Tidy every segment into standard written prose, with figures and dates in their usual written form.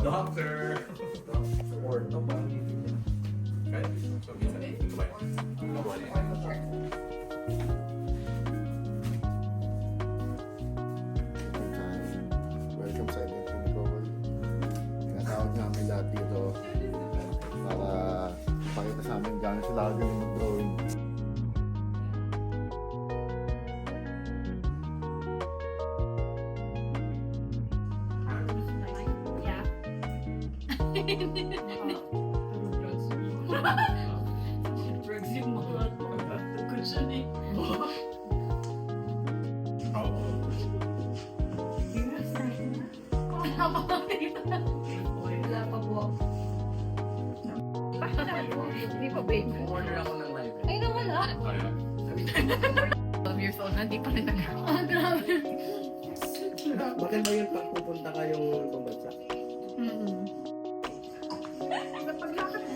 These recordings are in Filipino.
Doctor. Or no, parang hindi niya. Kahit so, minsan, ito ba yun? Welcome sa Edmonton Call. Tinatawag namin lahat dito para ipakita sa amin gano'n sila kagaling mag-drawing. Drugs yung mga cushion eh. Wala pa po. Hindi pa ba yun? Order ako ng live. Ay, nawala. 12 years old na, hindi pa rin nag- Ah, grabe. Maganda yun pag pupunta kayong ibang bansa.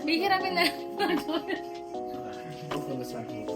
Hihiramin na. Pag pumunta sa akin.